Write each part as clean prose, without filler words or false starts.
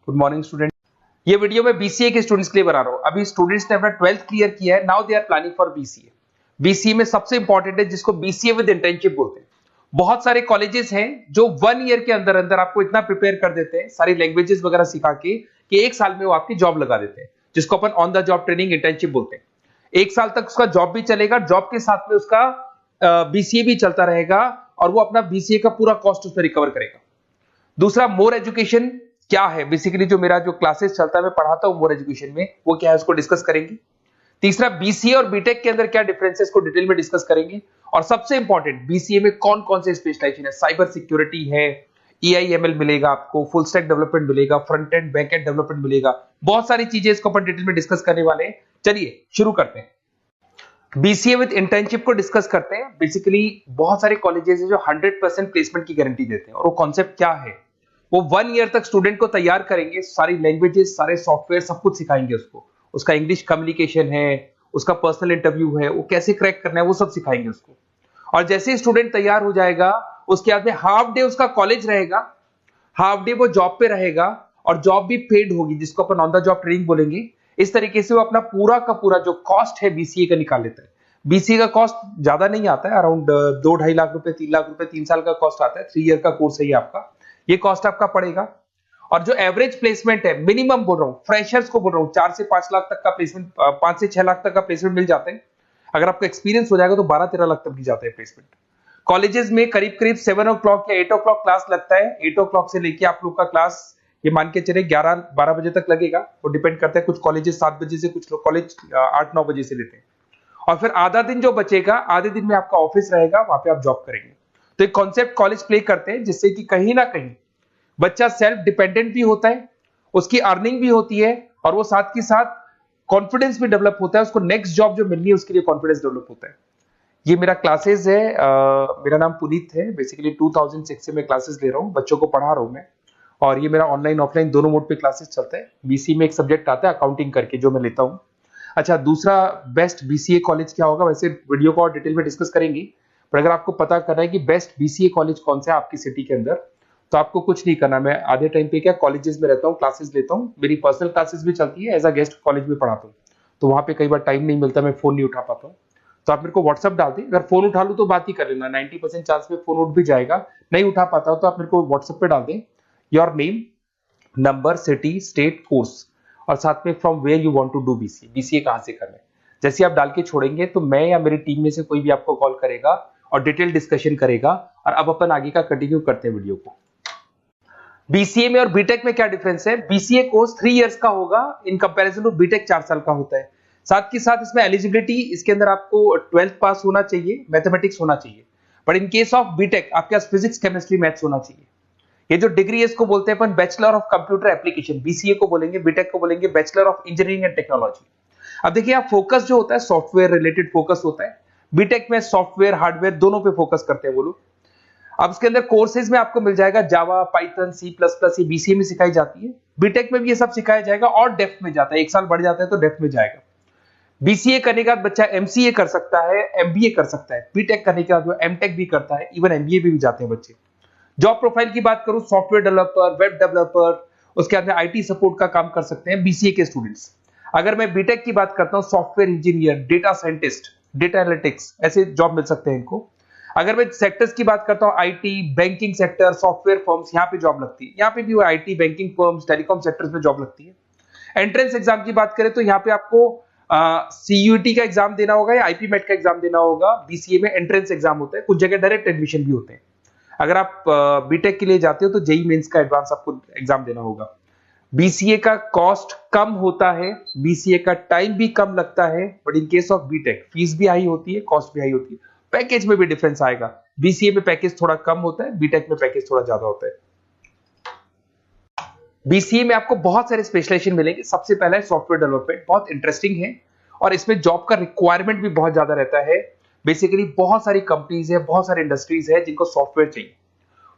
Good morning student. ये video मैं BCA के स्टूडेंट्स के लिए बना रहा हूँ। अभी स्टूडेंट्स ने अपना 12th क्लियर किया है, now they are planning for BCA. BCA में सबसे इंपॉर्टेंट है जिसको बीसीए विद इंटर्नशिप बोलते हैं। बहुत सारे कॉलेजेस हैं जो 1 ईयर के अंदर अंदर आपको इतना प्रिपेयर कर देते हैं, सारी लैंग्वेजेस वगैरह सिखा के, कि 1 साल में वो आपकी जॉब लगा देते हैं, जिसको अपन on the job training internship बोलते हैं। 1 साल तक उसका जॉब भी चलेगा, जॉब के साथ में उसका बीसीए भी चलता रहेगा और वो अपना बीसीए का पूरा कॉस्ट उसमें रिकवर करेगा। दूसरा, मोर एजुकेशन क्या है, बेसिकली जो मेरा जो क्लासेस चलता है मैं पढ़ाता हूं मोर एजुकेशन में, वो क्या है उसको डिस्कस करेंगे। तीसरा, बीसीए और बीटेक के अंदर क्या डिफरेंसेस को डिटेल में डिस्कस करेंगे। और सबसे इंपॉर्टेंट, बीसीए में कौन कौन से स्पेशलाइजेशन है, साइबर सिक्योरिटी है, एआईएमएल मिलेगा आपको, फुल स्टैक डेवलपमेंट मिलेगा, front end back and development मिलेगा, बहुत सारी चीजें इसको अपन डिटेल में डिस्कस करने वाले हैं। चलिए शुरू करते हैं। बीसीए विद इंटर्नशिप को डिस्कस करते हैं। बेसिकली बहुत सारे कॉलेजेस हैं जो 100% प्लेसमेंट की गारंटी देते हैं, और वो कॉन्सेप्ट क्या है, वो 1 ईयर तक स्टूडेंट को तैयार करेंगे, सारी लैंग्वेजेस, सारे सॉफ्टवेयर, सब कुछ सिखाएंगे उसको। उसका इंग्लिश कम्युनिकेशन है, उसका पर्सनल इंटरव्यू है, वो कैसे क्रैक करना है, वो सब सिखाएंगे उसको। और जैसे ही स्टूडेंट तैयार हो जाएगा, उसके बाद में हाफ डे उसका कॉलेज रहेगा, हाफ डे वो जॉब पे रहेगा, और जॉब भी पेड होगी, जिसको अपन ऑन द जॉब ट्रेनिंग बोलेंगे। इस तरीके से वो अपना पूरा का पूरा जो कॉस्ट है बीसीए का निकाल लेता है। बीसीए का कॉस्ट ज्यादा नहीं आता है, अराउंड 2-2.5 लाख रुपए, 3 लाख रुपए 3 साल का कॉस्ट आता है। 3 ईयर का कोर्स है ये आपका, ये कॉस्ट आपका पड़ेगा। और जो एवरेज प्लेसमेंट है, मिनिमम बोल रहा हूँ, फ्रेशर्स को बोल रहा हूँ, 4 से 5 लाख तक का प्लेसमेंट, 5 से 6 लाख तक का प्लेसमेंट मिल जाते हैं। अगर आपका एक्सपीरियंस हो जाएगा तो 12-13 लाख तक भी जाता है प्लेसमेंट। कॉलेजेस में करीब करीब 7 o'clock या 8 o'clock क्लास लगता है। 8 o'clock से लेके आप लोग का क्लास, ये मान के चले 11-12 बजे तक लगेगा। वो डिपेंड करता है, कुछ कॉलेजेस 7 बजे से, कुछ लोग कॉलेज 8-9 बजे से लेते हैं। और फिर आधा दिन जो बचेगा, आधे दिन में आपका ऑफिस रहेगा, वहां पे आप जॉब करेंगे। तो एक कॉन्सेप्ट कॉलेज प्ले करते हैं, जिससे कि कहीं ना कहीं बच्चा सेल्फ डिपेंडेंट भी होता है, उसकी अर्निंग भी होती है, और वो साथ के साथ कॉन्फिडेंस भी डेवलप होता है। उसको नेक्स्ट जॉब जो मिलनी है उसके लिए कॉन्फिडेंस डेवलप होता है। ये मेरा क्लासेस है, मेरा नाम पुनीत है। बेसिकली 2006 से मैं क्लासेस ले रहा हूँ, बच्चों को पढ़ा रहा हूँ मैं। और ये मेरा ऑनलाइन ऑफलाइन दोनों मोड पे क्लासेस चलता है। बीसी में एक सब्जेक्ट आता है अकाउंटिंग करके, जो मैं लेता हूँ। अच्छा, दूसरा, बेस्ट बीसीए कॉलेज क्या होगा, वैसे वीडियो को और डिटेल में डिस्कस करेंगे, पर अगर आपको पता करना है कि बेस्ट बीसीए कॉलेज कौन सा है आपकी सिटी के अंदर, तो आपको कुछ नहीं करना। मैं आधे टाइम पे क्या कॉलेजेस में रहता हूँ, क्लासेस लेता हूँ, मेरी पर्सनल क्लासेस भी चलती है, एज अ गेस्ट कॉलेज में पढ़ाता हूँ। तो वहां पे कई बार टाइम नहीं मिलता, मैं फोन नहीं उठा पाता हूँ, तो आप मेरे को व्हाट्सअप डाल दें। अगर फोन उठा लूँ तो बात ही कर लेना, 90% चांस में फोन उठ भी जाएगा। नहीं उठा पाता हो तो आप मेरे को व्हाट्सएप पे डाल दें, your name, number, city, state, course, और साथ में from where you want to do BCA, BCA कहां से करना है। जैसे आप डाल के छोड़ेंगे तो मैं या मेरी टीम में से कोई भी आपको कॉल करेगा और डिटेल डिस्कशन करेगा। और अब अपन आगे का कंटिन्यू करते हैं वीडियो को। बीसीए में और बीटेक में क्या डिफरेंस है। बीसीए कोर्स 3 इयर्स का होगा, इन कंपैरिजन टू बीटेक 4 साल का होता है। साथ के साथ इसमें एलिजिबिलिटी, इसके अंदर आपको 12th पास होना चाहिए, मैथमेटिक्स होना चाहिए। But in case of BTech आपके पास फिजिक्स, केमिस्ट्री, मैथ्स होना चाहिए। ये जो डिग्री है इसको बोलते हैं अपन bachelor of computer application, BCA को बोलेंगे, बीटेक को बोलेंगे bachelor of engineering and technology. अब देखिए, आप फोकस जो होता है सॉफ्टवेयर रिलेटेड फोकस होता है। बीटेक में सॉफ्टवेयर हार्डवेयर दोनों पे फोकस करते हैं वो लोग। अब इसके अंदर कोर्सेज में आपको मिल जाएगा जावा, पाइथन, C++, ये बीसीए में सिखाई जाती है। बीटेक में भी ये सब सिखाया जाएगा, और डेप्थ में जाता है, 1 साल बढ़ जाता है तो डेप्थ में जाएगा। बीसीए करने के बाद बच्चा एमसीए कर सकता है, एमबीए कर सकता है। बीटेक करने के बाद वो एमटेक भी करता है, इवन एमबीए भी जाते हैं बच्चे। जॉब प्रोफाइल की बात करूं, सॉफ्टवेयर डेवलपर, वेब डेवलपर, उसके बाद में आईटी सपोर्ट का काम कर सकते हैं बीसीए के स्टूडेंट्स। अगर मैं बीटेक की बात करता हूं, software engineer, data scientist, data analytics, ऐसे जॉब मिल सकते हैं इनको। अगर मैं सेक्टर्स की बात करता हूं, IT, banking sector, software firms, यहाँ पे जॉब लगती है। यहाँ पे भी वो IT, banking firms, telecom sectors में जॉब लगती है। एंट्रेंस एग्जाम की बात करें तो यहाँ पे आपको सीयूटी का एग्जाम देना होगा या आईपी मेट का एग्जाम देना होगा। बीसीए में एंट्रेंस एग्जाम होता है, कुछ जगह डायरेक्ट एडमिशन भी होते हैं। अगर आप बीटेक के लिए जाते हो तो जेई मेंस का एडवांस आपको एग्जाम देना होगा। बीसीए का कॉस्ट कम होता है, बीसीए का टाइम भी कम लगता है, but in case of BTech fees भी हाई होती है, कॉस्ट भी हाई होती है, पैकेज में भी डिफरेंस आएगा। बीसीए में पैकेज थोड़ा कम होता है, बीटेक में पैकेज थोड़ा ज्यादा होता है। बीसीए में आपको बहुत सारे स्पेशलाइजेशन मिलेंगे। सबसे पहला है सॉफ्टवेयर डेवलपमेंट, बहुत इंटरेस्टिंग है, और इसमें जॉब का रिक्वायरमेंट भी बहुत ज्यादा रहता है। बेसिकली बहुत सारी कंपनीज है, बहुत सारी इंडस्ट्रीज है जिनको सॉफ्टवेयर चाहिए,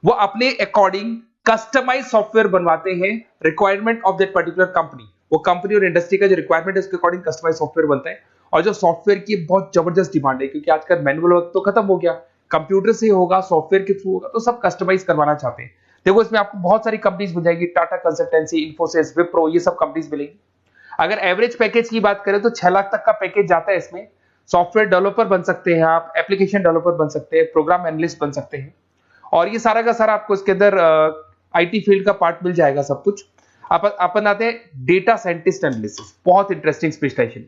वो अपने अकॉर्डिंग कस्टमाइज सॉफ्टवेयर बनवाते हैं, requirement of that particular company. वो कंपनी और इंडस्ट्री का जो रिक्वायरमेंट है उसके अकॉर्डिंग कस्टमाइज सॉफ्टवेयर बनता है। और जो सॉफ्टवेयर की बहुत जबरदस्त डिमांड है, क्योंकि आजकल मैनुअल वर्क तो खत्म हो गया, कंप्यूटर से होगा, सॉफ्टवेयर के थ्रू होगा, तो सब कस्टमाइज करवाना चाहते हैं। देखो इसमें आपको बहुत सारी कंपनीज मिल जाएगी, टाटा कंसल्टेंसी, इन्फोसिस, विप्रो, ये सब कंपनीज मिलेगी। अगर एवरेज पैकेज की बात करें तो 6 लाख तक का पैकेज जाता है इसमें। सॉफ्टवेयर डेवलपर बन सकते हैं आप, एप्लीकेशन डेवलपर बन सकते हैं, प्रोग्राम एनालिस्ट बन सकते हैं, और ये सारा का सारा आपको इसके अंदर आईटी फील्ड का पार्ट मिल जाएगा सब कुछ। अपन आते हैं डेटा साइंटिस्ट एनालिसिस, बहुत इंटरेस्टिंग स्पेशलाइजेशन।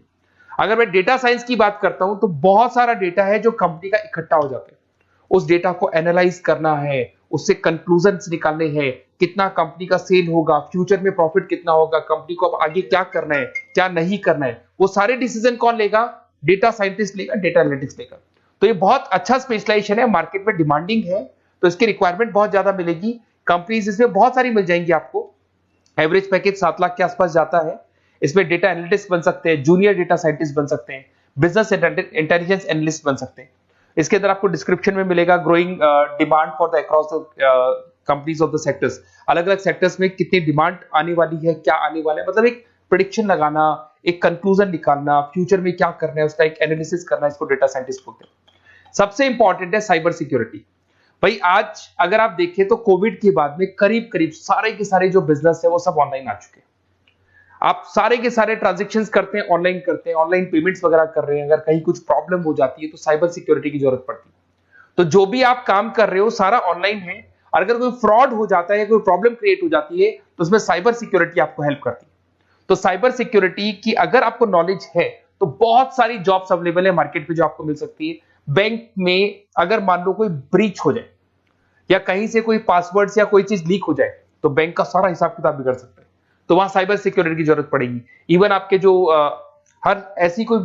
अगर मैं डेटा साइंस की बात करता हूं तो बहुत सारा डेटा है जो कंपनी का इकट्ठा हो जाता है, उस डेटा को एनालाइज करना है, उससे कंक्लूजन्स निकालने हैं, कितना कंपनी का सेल होगा, फ्यूचर में प्रॉफिट कितना होगा, कंपनी को अब आगे क्या करना है, क्या नहीं करना है, वो सारे डिसीजन कौन लेगा? डेटा साइंटिस्ट लेगा, डेटा एनालिटिक्स लेगा। तो ये बहुत अच्छा स्पेशलाइजेशन है, मार्केट में डिमांडिंग है, तो इसकी रिक्वायरमेंट बहुत ज्यादा मिलेगी। कंपनीज इसमें बहुत सारी मिल जाएंगी आपको। एवरेज पैकेज 7 लाख के आसपास जाता है। इसमें डेटा एनालिटिक्स बन सकते हैं, जूनियर डेटा साइंटिस्ट बन सकते हैं, बिजनेस इंटेलिजेंस एनालिस्ट बन सकते हैं। इसके अंदर आपको डिस्क्रिप्शन में मिलेगा growing demand for the across the companies of the sectors. अलग अलग सेक्टर्स में कितनी डिमांड आने वाली है, क्या आने वाला है, मतलब एक प्रेडिक्शन लगाना, एक कंक्लूजन निकालना, फ्यूचर में क्या करना है उसका एक एनालिसिस करना, इसको डेटा साइंटिस्ट बोलते हैं। सबसे इंपॉर्टेंट है साइबर सिक्योरिटी। भाई आज अगर आप देखें तो कोविड के बाद में करीब करीब सारे के सारे जो बिजनेस है वो सब ऑनलाइन आ चुके हैं। आप सारे के सारे ट्रांजैक्शंस करते हैं, ऑनलाइन पेमेंट्स वगैरह कर रहे हैं। अगर कहीं कुछ प्रॉब्लम हो जाती है तो साइबर सिक्योरिटी की जरूरत पड़ती है। तो जो भी आप काम कर रहे हो सारा ऑनलाइन है, और अगर कोई फ्रॉड हो जाता है, कोई प्रॉब्लम क्रिएट हो जाती है, तो उसमें साइबर सिक्योरिटी आपको हेल्प करती है। तो साइबर सिक्योरिटी की अगर आपको नॉलेज है तो बहुत सारी जॉब्स अवेलेबल है मार्केट पे जो आपको मिल सकती है। बैंक में अगर मान लो कोई ब्रीच हो जाए या कहीं से कोई पासवर्ड्स या कोई चीज लीक हो जाए तो बैंक का सारा हिसाब किताब बिगड़ सकता है, तो वहां साइबर सिक्योरिटी की जरूरत पड़ेगी। इवन आपके जो हर ऐसी कोई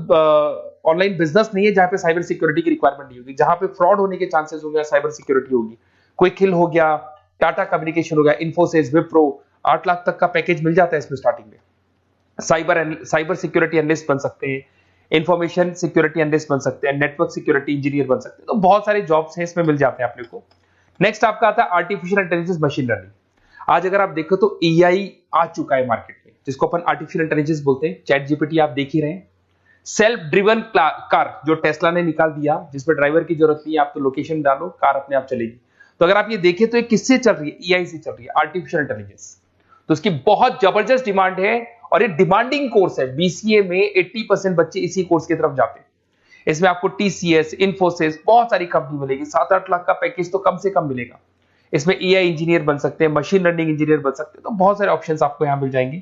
ऑनलाइन बिजनेस नहीं है जहां पे साइबर सिक्योरिटी की रिक्वायरमेंट नहीं होगी, जहां पे फ्रॉड होने के चांसेस होंगे, साइबर सिक्योरिटी होगी। क्विक हिल हो गया, टाटा कम्युनिकेशन हो गया, इन्फोसिस, विप्रो, 8 लाख तक का पैकेज मिल जाता है इसमें स्टार्टिंग में। साइबर सिक्योरिटी एनालिस्ट बन सकते हैं, इंफॉर्मेशन सिक्योरिटी एनालिस्ट बन सकते हैं, नेटवर्क सिक्योरिटी इंजीनियर बन सकते हैं। तो बहुत सारे जॉब्स हैं इसमें मिल जाते हैं अपने को। नेक्स्ट आपका आता है आर्टिफिशियल इंटेलिजेंस, मशीन लर्निंग। आज अगर आप देखो तो एआई आ चुका है मार्केट में, जिसको अपन आर्टिफिशियल इंटेलिजेंस बोलते हैं। चैट जीपीटी आप देख ही रहे हैं। सेल्फ ड्रिवन कार जो टेस्ला ने निकाल दिया, जिसमें ड्राइवर की जरूरत नहीं है, आप तो लोकेशन डालो, कार अपने आप चलेगी। तो अगर आप ये देखें तो ये किससे चल रही है? एआई से चल रही है, आर्टिफिशियल इंटेलिजेंस। तो इसकी बहुत जबरदस्त डिमांड है और ये डिमांडिंग कोर्स है। बीसीए में 80% बच्चे इसी कोर्स की तरफ जाते हैं। इसमें आपको टीसीएस, इन्फोसिस, बहुत सारी कंपनी मिलेगी। 7-8 लाख का पैकेज तो कम से कम मिलेगा। इसमें एआई इंजीनियर बन सकते हैं, मशीन लर्निंग इंजीनियर बन सकते हैं। तो बहुत सारे ऑप्शंस आपको यहां मिल जाएंगे।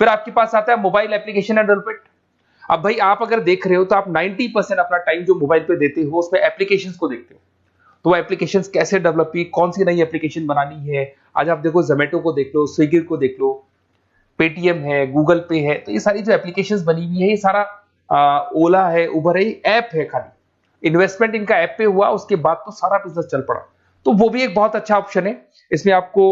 फिर आपके पास आता है मोबाइल एप्लीकेशन एंड डेवलपमेंट। अब भाई आप अगर देख रहे हो तो आप 90% अपना टाइम जो मोबाइल पे देते हो उसमें एप्लीकेशंस को देखते हो। तो वो एप्लीकेशंस कैसे डेवलप हुई, कौन सी नई एप्लीकेशन बनानी है। आज आप देखो जोमेटो को देख लो, स्विगी को देख लो, पेटीएम है, गूगल पे है, तो ये सारी जो एप्लीकेशंस बनी हुई है, ये सारा ओला है, उबर है, ऐप है। खाली इन्वेस्टमेंट इनका ऐप पे हुआ, उसके बाद तो सारा बिजनेस चल पड़ा। तो वो भी एक बहुत अच्छा ऑप्शन है। इसमें आपको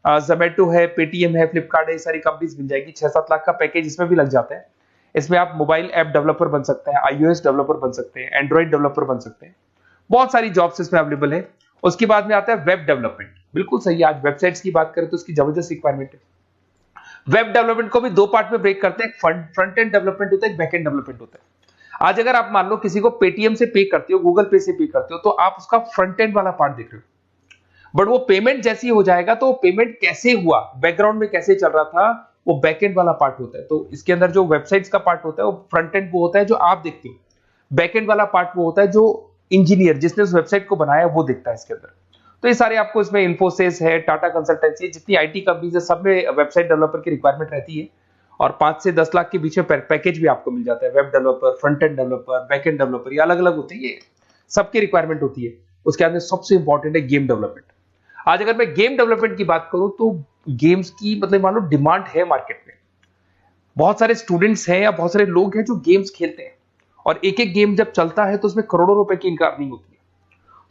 जोमेटो है, पेटीएम है, फ्लिपकार्ट है, ये सारी कंपनीज मिल जाएगी। 6-7 लाख का पैकेज इसमें भी लग जाता है। इसमें आप मोबाइल ऐप डेवलपर बन सकते हैं, आईओएस डेवलपर बन सकते हैं, एंड्रॉइड डेवलपर बन सकते हैं। बहुत सारी जॉब्स इसमें अवेलेबल है। उसके बाद में आता है वेब डेवलपमेंट। बिल्कुल सही, आज वेबसाइट्स की बात करें तो उसकी जबरदस्त रिक्वायरमेंट है। वेब डेवलपमेंट को भी दो पार्ट में ब्रेक करते हैं, फ्रंट एंड डेवलपमेंट होता है, बैक एंड डेवलपमेंट होता है। आज अगर आप मान लो किसी को पेटीएम से पे करते हो, गूगल पे से पे करते हो, तो आप उसका फ्रंट एंड वाला पार्ट देख रहे हो। बट वो पेमेंट जैसी हो जाएगा तो पेमेंट कैसे हुआ, बैकग्राउंड में कैसे चल रहा था, वो बैक एंड वाला पार्ट होता है। तो इसके अंदर जो वेबसाइट्स का पार्ट होता है वो फ्रंट एंड वो होता है जो आप देखते हो, बैक एंड वाला पार्ट वो होता है जो इंजीनियर जिसने उस वेबसाइट को बनाया वो देखता है इसके अंदर। तो ये सारे आपको इसमें इन्फोसिस है, टाटा कंसल्टेंसी, जितनी आईटी कंपनीज है सब में वेबसाइट डेवलपर की रिक्वायरमेंट रहती है। और 5 से 10 लाख के बीच में पैकेज भी आपको मिल जाता है। Web developer, front end developer, back end developer, ये अलग अलग होते हैं, ये सबकी रिक्वायरमेंट होती है। उसके बाद में सबसे इंपॉर्टेंट है गेम डेवलपमेंट। आज अगर मैं गेम डेवलपमेंट की बात करूं तो गेम्स की मतलब मान लो डिमांड है मार्केट में। बहुत सारे स्टूडेंट्स हैं या बहुत सारे लोग हैं जो गेम्स खेलते हैं, और एक एक गेम जब चलता है तो उसमें करोड़ों रुपए की इनकम अर्निंग होती है।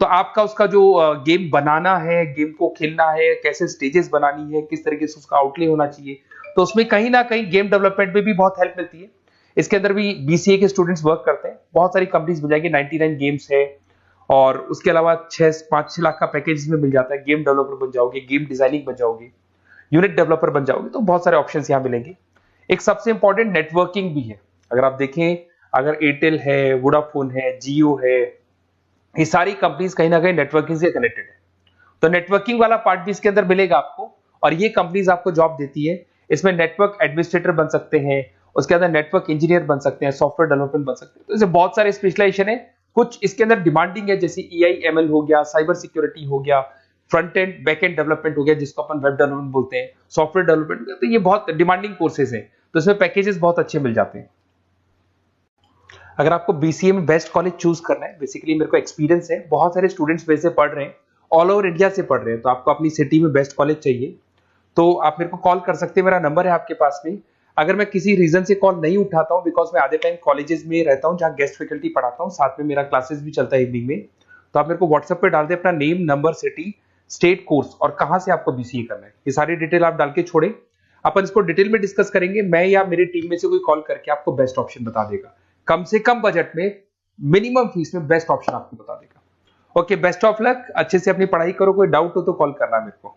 तो आपका उसका जो गेम बनाना है, गेम को खेलना है, कैसे स्टेजेस बनानी है, किस तरीके से उसका आउटले होना चाहिए, तो उसमें कहीं ना कहीं गेम डेवलपमेंट में भी बहुत हेल्प मिलती है। इसके अंदर भी बीसीए के स्टूडेंट्स वर्क करते हैं। बहुत सारी कंपनीज मिल जाएगी, 99 गेम्स है, और उसके अलावा 5-6 लाख का पैकेज में मिल जाता है। गेम डेवलपर बन जाओगे, गेम डिजाइनिंग बन जाओगे, यूनिट डेवलपर बन जाओगे, तो बहुत सारे ऑप्शन यहाँ मिलेंगे। एक सबसे इंपॉर्टेंट नेटवर्किंग भी है। अगर आप देखें, अगर एयरटेल है, वोडाफोन है, जियो है, ये सारी कंपनीज कहीं ना कहीं नेटवर्किंग से कनेक्टेड है। तो नेटवर्किंग वाला पार्ट भी इसके अंदर मिलेगा आपको, और ये कंपनीज आपको जॉब देती है। इसमें नेटवर्क एडमिनिस्ट्रेटर बन सकते हैं, उसके अंदर नेटवर्क इंजीनियर बन सकते हैं, सॉफ्टवेयर डेवलपमेंट बन सकते हैं। तो इसे बहुत सारे स्पेशलाइजेशन है। कुछ इसके अंदर डिमांडिंग है, जैसे EI/ML हो गया, साइबर सिक्योरिटी हो गया, front end back and development हो गया जिसको अपन वेब डेवलपमेंट बोलते हैं, सॉफ्टवेयर डेवलपमेंट। तो ये बहुत डिमांडिंग कोर्सेज हैं, तो इसमें पैकेजेस बहुत अच्छे मिल जाते हैं। अगर आपको BCA में बेस्ट कॉलेज चूज करना है, बेसिकली मेरे को एक्सपीरियंस है, बहुत सारे स्टूडेंट्स वैसे पढ़ रहे हैं, ऑल ओवर इंडिया से पढ़ रहे हैं, तो आपको अपनी सिटी में बेस्ट कॉलेज चाहिए तो आप मेरे को कॉल कर सकते हैं, मेरा नंबर है आपके पास में। अगर मैं किसी रीजन से कॉल नहीं उठाता हूं, बिकॉज मैं आधे टाइम कॉलेजेस में रहता हूं जहां गेस्ट फैकल्टी पढ़ाता हूं, साथ में मेरा क्लासेस भी चलता है इवनिंग में, तो आप मेरे को व्हाट्सएप पे डाल दे अपना name, number, city, state, course और कहां से आपको BCA करना है, ये सारी डिटेल आप डाल के छोड़े। अपन इसको डिटेल में डिस्कस करेंगे, मैं या मेरी टीम में से कोई कॉल करके आपको बेस्ट ऑप्शन बता देगा, कम से कम बजट में, मिनिमम फीस में बेस्ट ऑप्शन आपको बता देगा। ओके, बेस्ट ऑफ लक, अच्छे से अपनी पढ़ाई करो, कोई डाउट हो तो कॉल करना मेरे को।